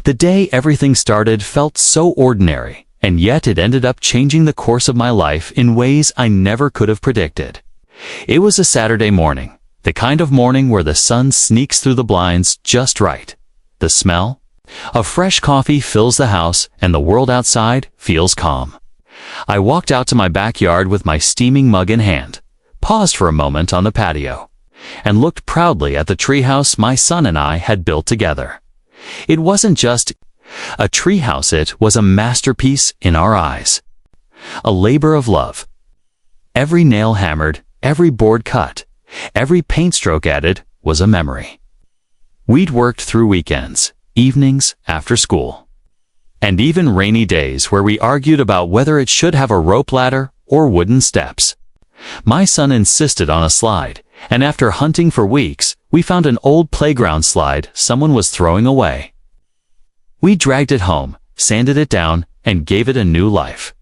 The day everything started felt so ordinary, and yet it ended up changing the course of my life in ways I never could have predicted. It was a Saturday morning, the kind of morning where the sun sneaks through the blinds just right. The smell of fresh coffee fills the house, and the world outside feels calm. I walked out to my backyard with my steaming mug in hand, paused for a moment on the patio, and looked proudly at the treehouse my son and I had built together. It wasn't just a treehouse, it was a masterpiece in our eyes. A labor of love. Every nail hammered, every board cut, every paint stroke added was a memory. We'd worked through weekends, evenings, after school, and even rainy days where we argued about whether it should have a rope ladder or wooden steps. My son insisted on a slide, and after hunting for weeks, we found an old playground slide someone was throwing away. We dragged it home, sanded it down, and gave it a new life.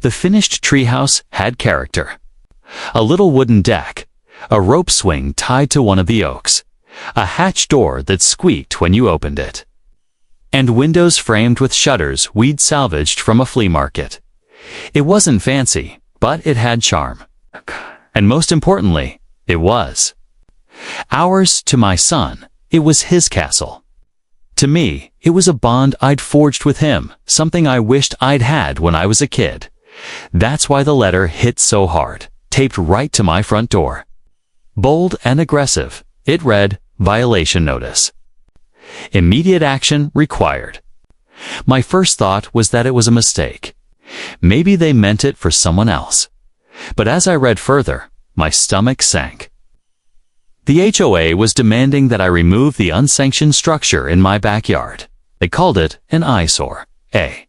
The finished treehouse had character. A little wooden deck, a rope swing tied to one of the oaks, a hatch door that squeaked when you opened it, and windows framed with shutters we'd salvaged from a flea market. It wasn't fancy, but it had charm. And most importantly, it was ours. To my son, it was his castle. To me, it was a bond I'd forged with him, something I wished I'd had when I was a kid. That's why the letter hit so hard, taped right to my front door. Bold and aggressive, it read, "Violation notice. Immediate action required." My first thought was that it was a mistake. Maybe they meant it for someone else. But as I read further, my stomach sank. The HOA was demanding that I remove the unsanctioned structure in my backyard. They called it an eyesore, a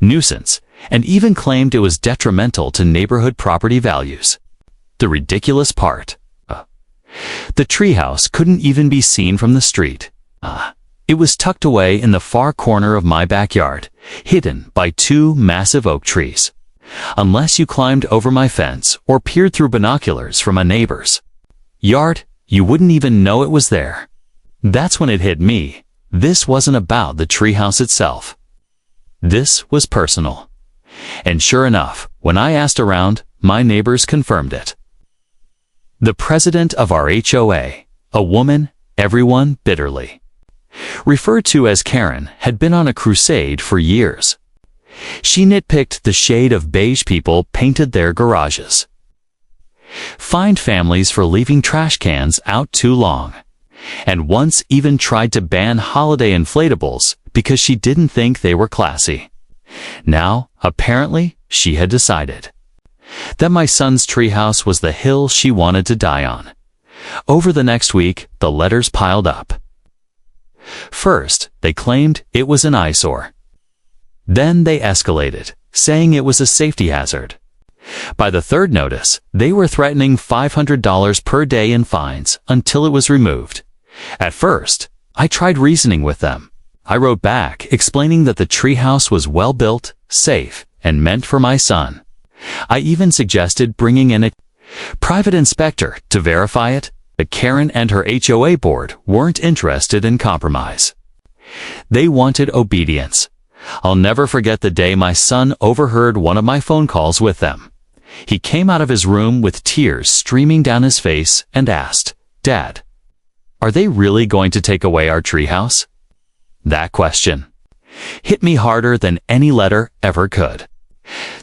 nuisance, and even claimed it was detrimental to neighborhood property values. The ridiculous part, the treehouse couldn't even be seen from the street. It was tucked away in the far corner of my backyard, hidden by two massive oak trees. Unless you climbed over my fence or peered through binoculars from a neighbor's yard, you wouldn't even know it was there. That's when it hit me. This wasn't about the treehouse itself. This was personal. And sure enough, when I asked around, my neighbors confirmed it. The president of our HOA, a woman everyone bitterly referred to as Karen, had been on a crusade for years. She nitpicked the shade of beige people painted their garages, fined families for leaving trash cans out too long, and once even tried to ban holiday inflatables because she didn't think they were classy. Now, apparently, she had decided that my son's treehouse was the hill she wanted to die on. Over the next week, the letters piled up. First, they claimed it was an eyesore. Then they escalated, saying it was a safety hazard. By the third notice, they were threatening $500 per day in fines until it was removed. At first, I tried reasoning with them. I wrote back explaining that the treehouse was well built, safe, and meant for my son. I even suggested bringing in a private inspector to verify it, but Karen and her HOA board weren't interested in compromise. They wanted obedience. I'll never forget the day my son overheard one of my phone calls with them. He came out of his room with tears streaming down his face and asked, "Dad, are they really going to take away our treehouse?" That question hit me harder than any letter ever could.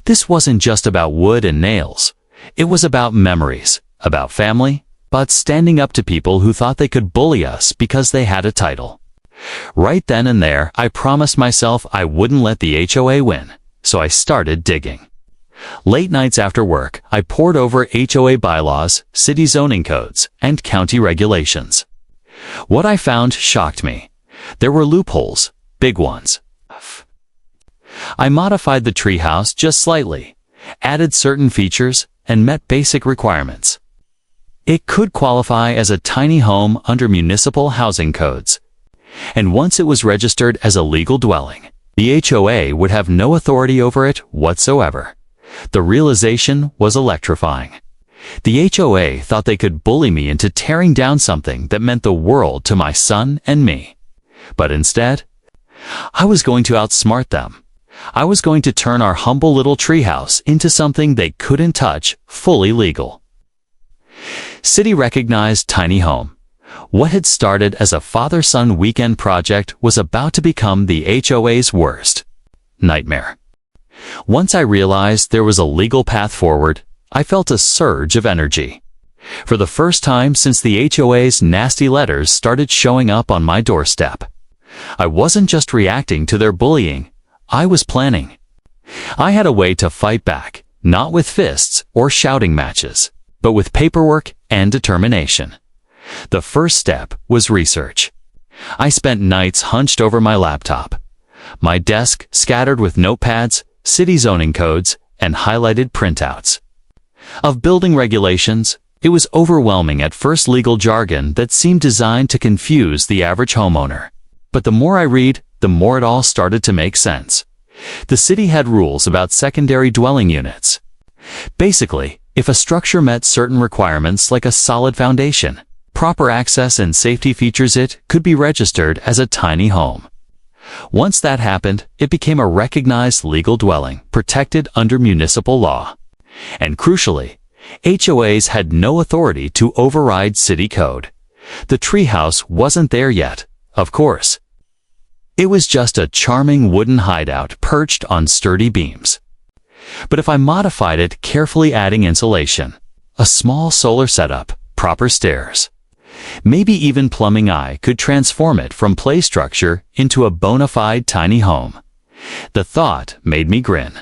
This wasn't just about wood and nails. It was about memories, about family, but standing up to people who thought they could bully us because they had a title. Right then and there, I promised myself I wouldn't let the HOA win, so I started digging. Late nights after work, I pored over HOA bylaws, city zoning codes, and county regulations. What I found shocked me. There were loopholes, big ones. I modified the treehouse just slightly, added certain features, and met basic requirements. It could qualify as a tiny home under municipal housing codes. And once it was registered as a legal dwelling, the HOA would have no authority over it whatsoever. The realization was electrifying. The HOA thought they could bully me into tearing down something that meant the world to my son and me. But instead, I was going to outsmart them. I was going to turn our humble little treehouse into something they couldn't touch, fully legal. City recognized tiny home. What had started as a father-son weekend project was about to become the HOA's worst nightmare. Once I realized there was a legal path forward, I felt a surge of energy. For the first time since the HOA's nasty letters started showing up on my doorstep, I wasn't just reacting to their bullying, I was planning. I had a way to fight back, not with fists or shouting matches, but with paperwork and determination. The first step was research. I spent nights hunched over my laptop, my desk scattered with notepads, city zoning codes, and highlighted printouts. Of building regulations, it was overwhelming at first, legal jargon that seemed designed to confuse the average homeowner. But the more I read, the more it all started to make sense. The city had rules about secondary dwelling units. Basically, if a structure met certain requirements like a solid foundation, proper access and safety features, it could be registered as a tiny home. Once that happened, it became a recognized legal dwelling, protected under municipal law. And crucially, HOAs had no authority to override city code. The treehouse wasn't there yet, of course. It was just a charming wooden hideout perched on sturdy beams. But if I modified it, carefully adding insulation, a small solar setup, proper stairs, maybe even plumbing, I could transform it from play structure into a bona fide tiny home. The thought made me grin.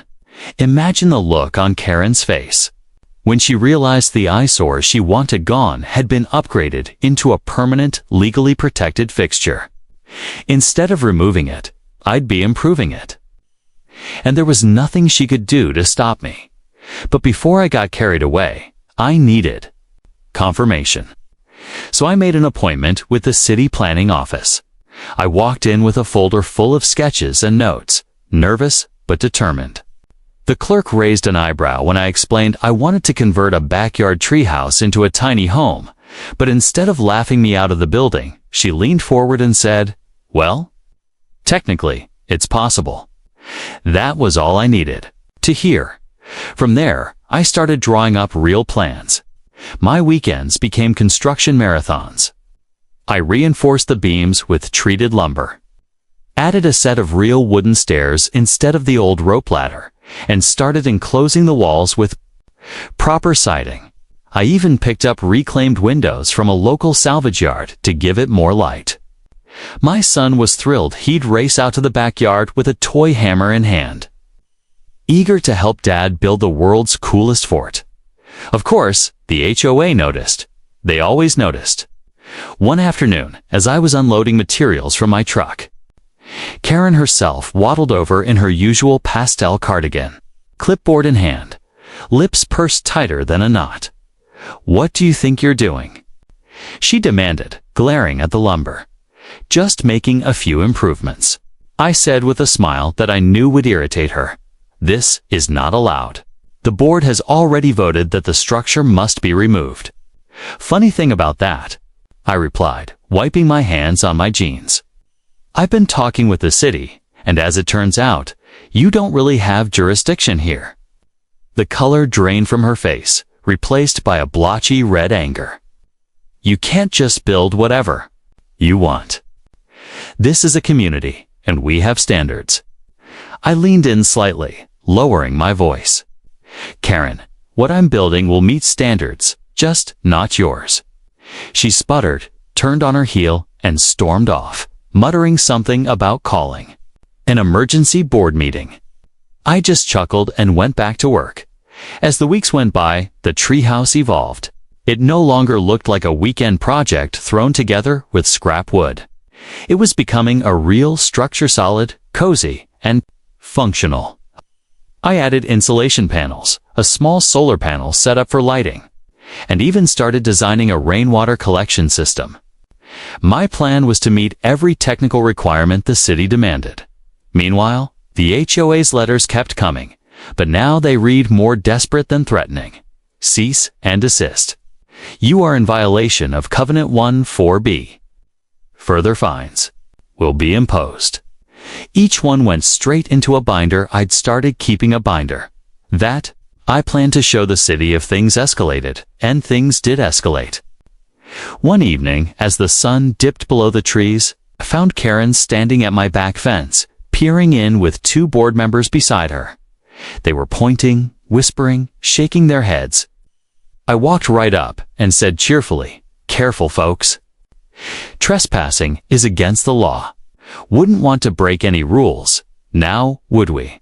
Imagine the look on Karen's face when she realized the eyesore she wanted gone had been upgraded into a permanent, legally protected fixture. Instead of removing it, I'd be improving it. And there was nothing she could do to stop me. But before I got carried away, I needed confirmation. So I made an appointment with the city planning office. I walked in with a folder full of sketches and notes, nervous but determined. The clerk raised an eyebrow when I explained I wanted to convert a backyard treehouse into a tiny home, but instead of laughing me out of the building, she leaned forward and said, "Well, technically, it's possible." That was all I needed to hear. From there, I started drawing up real plans. My weekends became construction marathons. I reinforced the beams with treated lumber, added a set of real wooden stairs instead of the old rope ladder, and started enclosing the walls with proper siding. I even picked up reclaimed windows from a local salvage yard to give it more light. My son was thrilled. He'd race out to the backyard with a toy hammer in hand, eager to help Dad build the world's coolest fort. Of course, the HOA noticed. They always noticed. One afternoon, as I was unloading materials from my truck, Karen herself waddled over in her usual pastel cardigan, clipboard in hand, lips pursed tighter than a knot. "What do you think you're doing?" she demanded, glaring at the lumber. "Just making a few improvements," I said with a smile that I knew would irritate her. "This is not allowed. The board has already voted that the structure must be removed." "Funny thing about that," I replied, wiping my hands on my jeans. "I've been talking with the city, and as it turns out, you don't really have jurisdiction here." The color drained from her face, replaced by a blotchy red anger. "You can't just build whatever you want. This is a community, and we have standards." I leaned in slightly, lowering my voice. "Karen, what I'm building will meet standards, just not yours." She sputtered, turned on her heel, and stormed off, muttering something about calling an emergency board meeting. I just chuckled and went back to work. As the weeks went by, the treehouse evolved. It no longer looked like a weekend project thrown together with scrap wood. It was becoming a real structure, solid, cozy, and functional. I added insulation panels, a small solar panel set up for lighting, and even started designing a rainwater collection system. My plan was to meet every technical requirement the city demanded. Meanwhile, the HOA's letters kept coming, but now they read more desperate than threatening. Cease and desist. You are in violation of Covenant 1-4B. Further fines will be imposed. Each one went straight into a binder. I'd started keeping a binder. That I planned to show the city if things escalated, and things did escalate. One evening, as the sun dipped below the trees, I found Karen standing at my back fence, peering in with 2 board members beside her. They were pointing, whispering, shaking their heads. I walked right up and said cheerfully, "Careful, folks. Trespassing is against the law. Wouldn't want to break any rules, now would we?"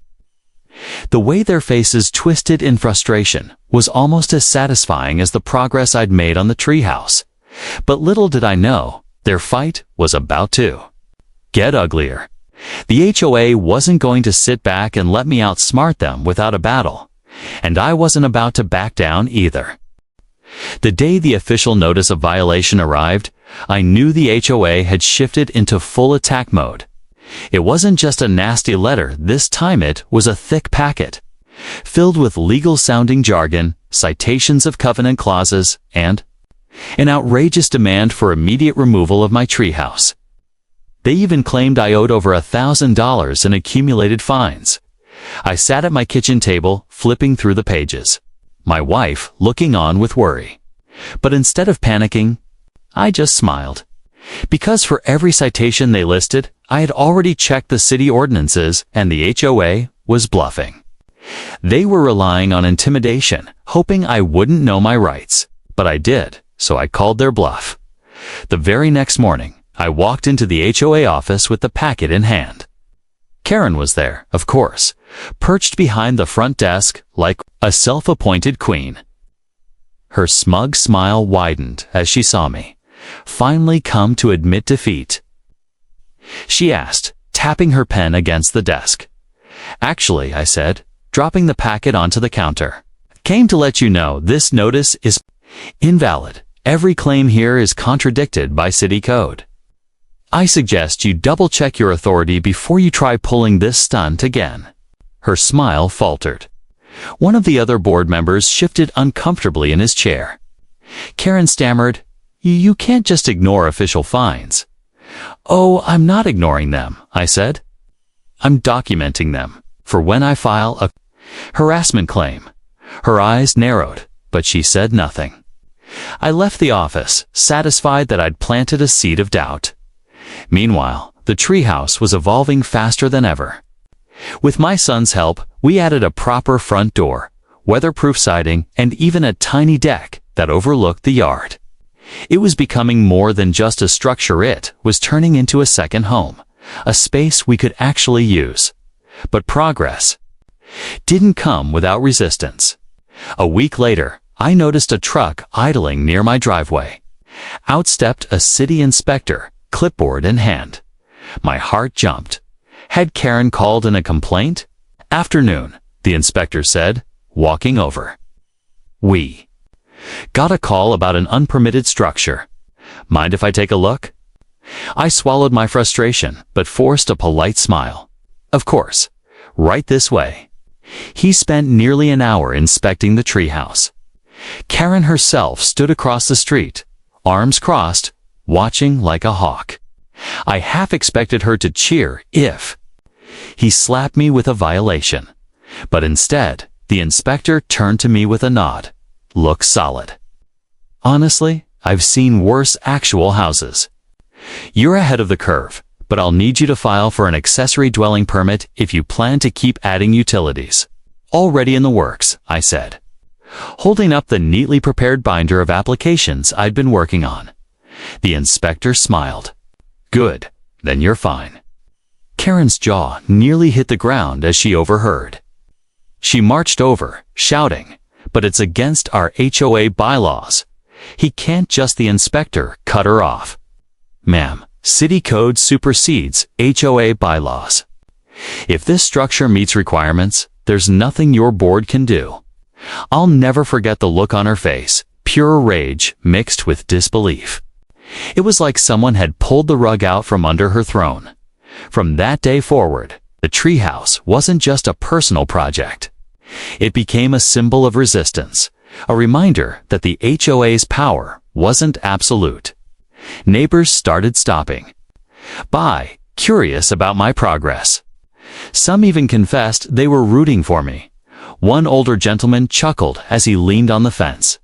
The way their faces twisted in frustration was almost as satisfying as the progress I'd made on the treehouse. But little did I know, their fight was about to get uglier. The HOA wasn't going to sit back and let me outsmart them without a battle, and I wasn't about to back down either. The day the official notice of violation arrived, I knew the HOA had shifted into full attack mode. It wasn't just a nasty letter, this time it was a thick packet, filled with legal-sounding jargon, citations of covenant clauses, and an outrageous demand for immediate removal of my treehouse. They even claimed I owed over $1,000 in accumulated fines. I sat at my kitchen table, flipping through the pages, my wife looking on with worry. But instead of panicking, I just smiled. Because for every citation they listed, I had already checked the city ordinances, and the HOA was bluffing. They were relying on intimidation, hoping I wouldn't know my rights. But I did, so I called their bluff. The very next morning, I walked into the HOA office with the packet in hand. Karen was there, of course, perched behind the front desk like a self-appointed queen. Her smug smile widened as she saw me, finally come to admit defeat. She asked, tapping her pen against the desk. "Actually," I said, dropping the packet onto the counter, "came to let you know this notice is invalid. Every claim here is contradicted by city code. I suggest you double-check your authority before you try pulling this stunt again." Her smile faltered. One of the other board members shifted uncomfortably in his chair. Karen stammered, "You can't just ignore official fines." "Oh, I'm not ignoring them," I said. "I'm documenting them for when I file a harassment claim." Her eyes narrowed, but she said nothing. I left the office, satisfied that I'd planted a seed of doubt. Meanwhile, the treehouse was evolving faster than ever. With my son's help, we added a proper front door, weatherproof siding, and even a tiny deck that overlooked the yard. It was becoming more than just a structure. It was turning into a second home, a space we could actually use. But progress didn't come without resistance. A week later, I noticed a truck idling near my driveway. Out stepped a city inspector, clipboard in hand. My heart jumped. Had Karen called in a complaint? "Afternoon," the inspector said, walking over. "We got a call about an unpermitted structure. Mind if I take a look?" I swallowed my frustration, but forced a polite smile. "Of course. Right this way." He spent nearly an hour inspecting the treehouse. Karen herself stood across the street, arms crossed, watching like a hawk. I half expected her to cheer if he slapped me with a violation. But instead, the inspector turned to me with a nod. "Looks solid." "Honestly, I've seen worse actual houses." "You're ahead of the curve, but I'll need you to file for an accessory dwelling permit if you plan to keep adding utilities." "Already in the works," I said, holding up the neatly prepared binder of applications I'd been working on. The inspector smiled. "Good, then you're fine." Karen's jaw nearly hit the ground as she overheard. She marched over, shouting, "But it's against our HOA bylaws. He can't just..." The inspector cut her off. "Ma'am, city code supersedes HOA bylaws. If this structure meets requirements, there's nothing your board can do." I'll never forget the look on her face, pure rage mixed with disbelief. It was like someone had pulled the rug out from under her throne. From that day forward, the treehouse wasn't just a personal project. It became a symbol of resistance, a reminder that the HOA's power wasn't absolute. Neighbors started stopping by, curious about my progress. Some even confessed they were rooting for me. One older gentleman chuckled as he leaned on the fence.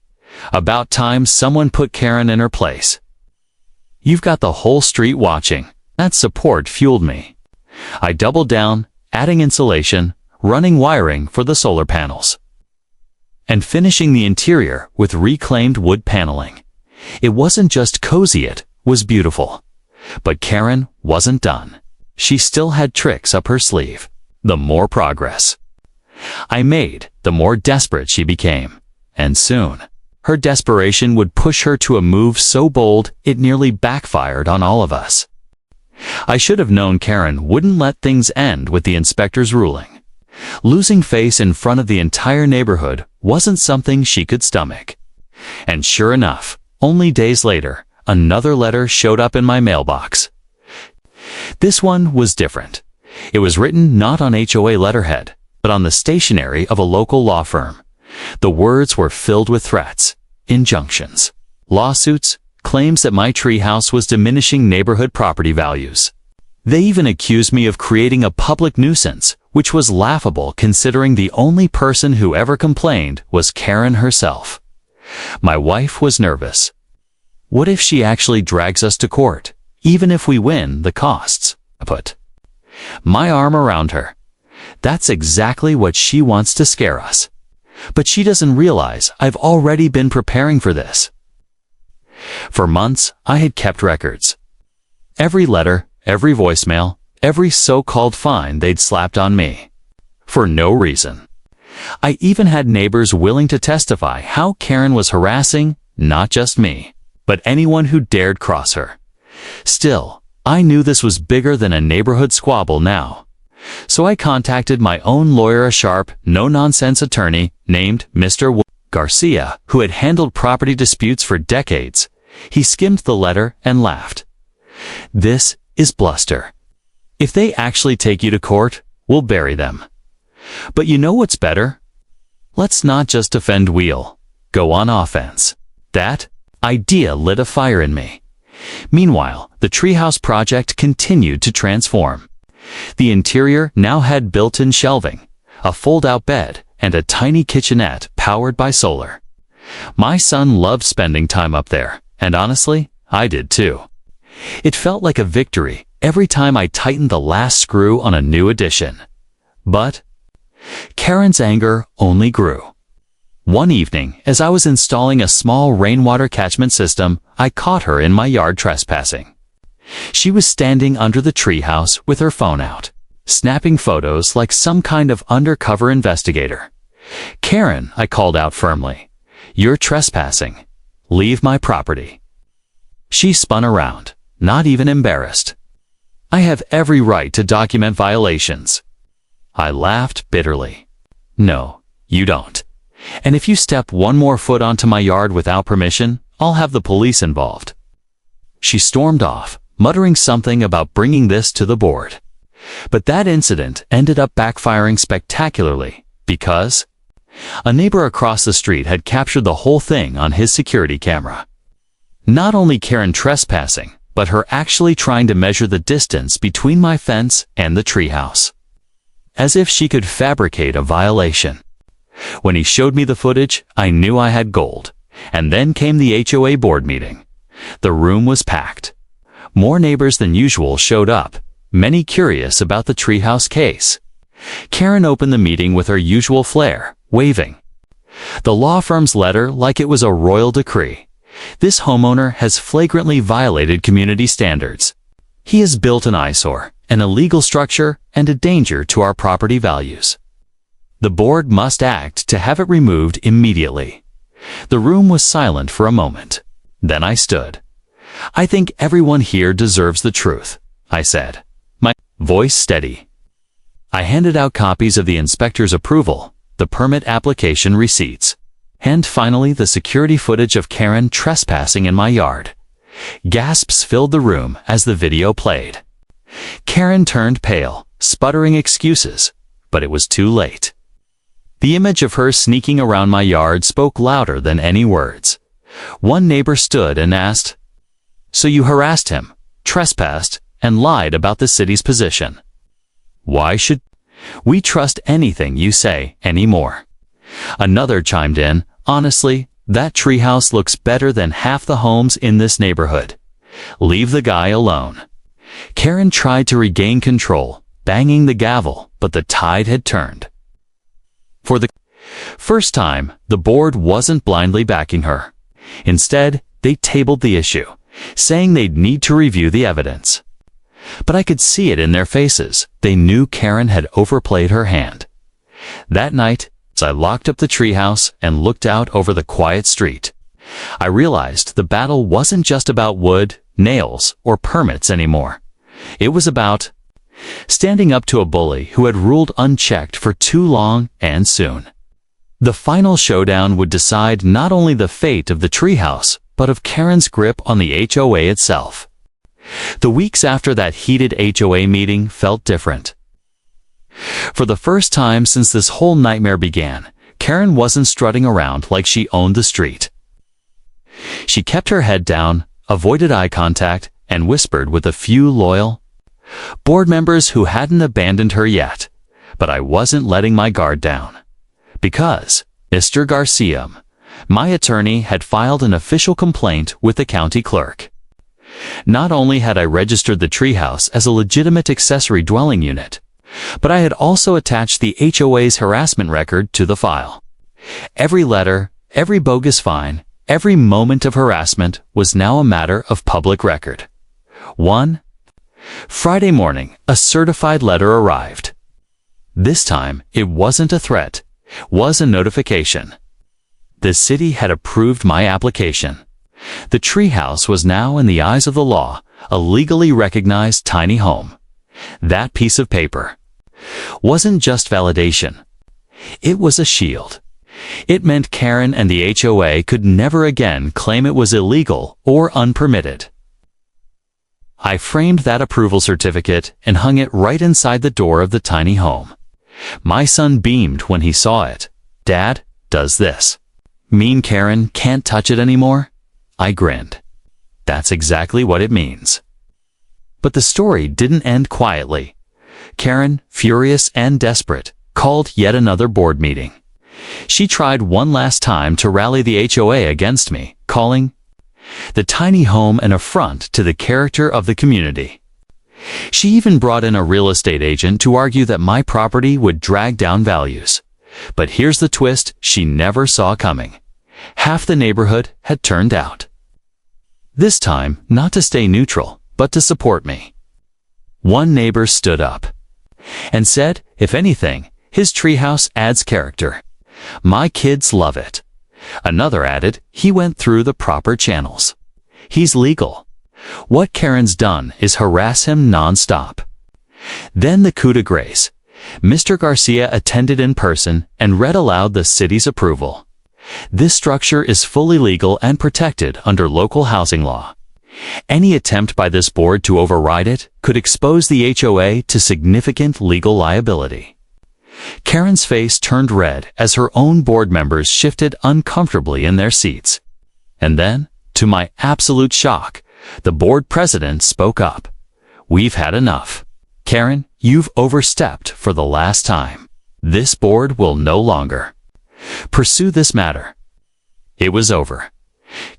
About time someone put Karen in her place. You've got the whole street watching. That support fueled me. I doubled down, adding insulation, running wiring for the solar panels, and finishing the interior with reclaimed wood paneling. It wasn't just cozy, it was beautiful. But Karen wasn't done. She still had tricks up her sleeve. The more progress I made, the more desperate she became. And soon, her desperation would push her to a move so bold it nearly backfired on all of us. I should have known Karen wouldn't let things end with the inspector's ruling. Losing face in front of the entire neighborhood wasn't something she could stomach. And sure enough, only days later, another letter showed up in my mailbox. This one was different. It was written not on HOA letterhead, but on the stationery of a local law firm. The words were filled with threats, injunctions, lawsuits, claims that my treehouse was diminishing neighborhood property values. They even accused me of creating a public nuisance, which was laughable considering the only person who ever complained was Karen herself. My wife was nervous. What if she actually drags us to court, even if we win the costs? I put my arm around her. That's exactly what she wants to scare us. But she doesn't realize I've already been preparing for this. For months, I had kept records. Every letter, every voicemail, every so-called fine they'd slapped on me. For no reason. I even had neighbors willing to testify how Karen was harassing, not just me, but anyone who dared cross her. Still, I knew this was bigger than a neighborhood squabble now. So I contacted my own lawyer, a sharp, no-nonsense attorney named Mr. Garcia, who had handled property disputes for decades. He skimmed the letter and laughed. This is bluster. If they actually take you to court, we'll bury them. But you know what's better? Let's not just defend, we'll go on offense. That idea lit a fire in me. Meanwhile, the Treehouse project continued to transform. The interior now had built-in shelving, a fold-out bed, and a tiny kitchenette powered by solar. My son loved spending time up there, and honestly, I did too. It felt like a victory every time I tightened the last screw on a new addition. But Karen's anger only grew. One evening, as I was installing a small rainwater catchment system, I caught her in my yard trespassing. She was standing under the treehouse with her phone out, snapping photos like some kind of undercover investigator. Karen, I called out firmly, you're trespassing. Leave my property. She spun around, not even embarrassed. I have every right to document violations. I laughed bitterly. No, you don't. And if you step one more foot onto my yard without permission, I'll have the police involved. She stormed off, muttering something about bringing this to the board. But that incident ended up backfiring spectacularly, because a neighbor across the street had captured the whole thing on his security camera. Not only Karen trespassing, but her actually trying to measure the distance between my fence and the treehouse. As if she could fabricate a violation. When he showed me the footage, I knew I had gold. And then came the HOA board meeting. The room was packed. More neighbors than usual showed up, many curious about the treehouse case. Karen opened the meeting with her usual flair, waving the law firm's letter like it was a royal decree. This homeowner has flagrantly violated community standards. He has built an eyesore, an illegal structure, and a danger to our property values. The board must act to have it removed immediately. The room was silent for a moment. Then I stood. I think everyone here deserves the truth, I said, my voice steady. I handed out copies of the inspector's approval, the permit application receipts, and finally the security footage of Karen trespassing in my yard. Gasps filled the room as the video played. Karen turned pale, sputtering excuses, but it was too late. The image of her sneaking around my yard spoke louder than any words. One neighbor stood and asked, "So you harassed him, trespassed, and lied about the city's position?" Why should we trust anything you say anymore? Another chimed in, honestly, that treehouse looks better than half the homes in this neighborhood. Leave the guy alone. Karen tried to regain control, banging the gavel, but the tide had turned. For the first time, the board wasn't blindly backing her. Instead, they tabled the issue, saying they'd need to review the evidence. But I could see it in their faces. They knew Karen had overplayed her hand. That night, as I locked up the treehouse and looked out over the quiet street, I realized the battle wasn't just about wood, nails, or permits anymore. It was about standing up to a bully who had ruled unchecked for too long and soon. The final showdown would decide not only the fate of the treehouse, but of Karen's grip on the HOA itself. The weeks after that heated HOA meeting felt different. For the first time since this whole nightmare began, Karen wasn't strutting around like she owned the street. She kept her head down, avoided eye contact, and whispered with a few loyal board members who hadn't abandoned her yet. But I wasn't letting my guard down. Because Mr. Garcia, my attorney, had filed an official complaint with the county clerk. Not only had I registered the treehouse as a legitimate accessory dwelling unit, but I had also attached the HOA's harassment record to the file. Every letter, every bogus fine, every moment of harassment was now a matter of public record. One Friday morning, a certified letter arrived. This time, it wasn't a threat, was a notification. The city had approved my application. The treehouse was now, in the eyes of the law, a legally recognized tiny home. That piece of paper wasn't just validation. It was a shield. It meant Karen and the HOA could never again claim it was illegal or unpermitted. I framed that approval certificate and hung it right inside the door of the tiny home. My son beamed when he saw it. "Dad, does this mean Karen can't touch it anymore?" I grinned. "That's exactly what it means." But the story didn't end quietly. Karen, furious and desperate, called yet another board meeting. She tried one last time to rally the HOA against me, calling the tiny home an affront to the character of the community. She even brought in a real estate agent to argue that my property would drag down values. But here's the twist she never saw coming. Half the neighborhood had turned out. This time, not to stay neutral, but to support me. One neighbor stood up and said, if anything, his treehouse adds character. My kids love it. Another added, he went through the proper channels. He's legal. What Karen's done is harass him non-stop. Then the coup de grace. Mr. Garcia attended in person and read aloud the city's approval. This structure is fully legal and protected under local housing law. Any attempt by this board to override it could expose the HOA to significant legal liability. Karen's face turned red as her own board members shifted uncomfortably in their seats. And then, to my absolute shock, the board president spoke up. "We've had enough. Karen, you've overstepped for the last time. This board will no longer pursue this matter." It was over.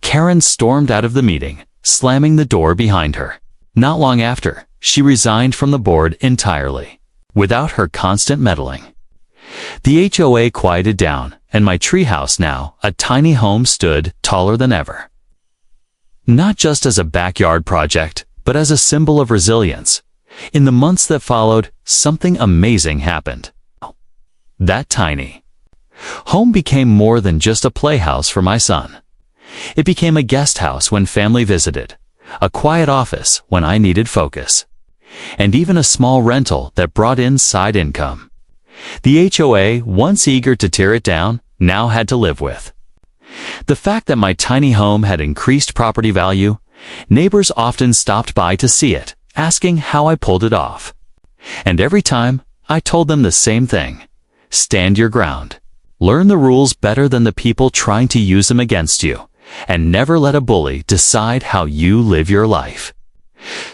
Karen stormed out of the meeting, slamming the door behind her. Not long after, she resigned from the board entirely, without her constant meddling. The HOA quieted down, and my treehouse, now a tiny home, stood taller than ever. Not just as a backyard project, but as a symbol of resilience. In the months that followed, something amazing happened. That tiny home became more than just a playhouse for my son. It became a guest house when family visited, a quiet office when I needed focus, and even a small rental that brought in side income. The HOA, once eager to tear it down, now had to live with the fact that my tiny home had increased property value. Neighbors often stopped by to see it, asking how I pulled it off. And every time, I told them the same thing. Stand your ground. Learn the rules better than the people trying to use them against you, and never let a bully decide how you live your life.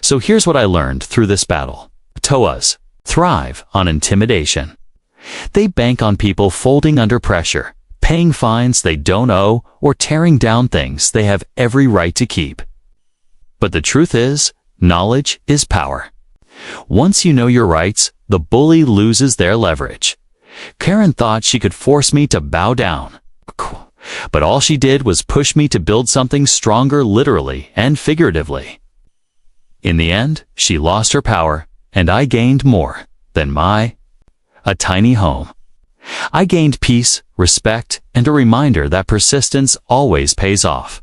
So here's what I learned through this battle. HOAs thrive on intimidation. They bank on people folding under pressure, paying fines they don't owe, or tearing down things they have every right to keep. But the truth is, knowledge is power. Once you know your rights, the bully loses their leverage. Karen thought she could force me to bow down. But all she did was push me to build something stronger literally and figuratively. In the end, she lost her power, and I gained more than a tiny home. I gained peace, respect, and a reminder that persistence always pays off.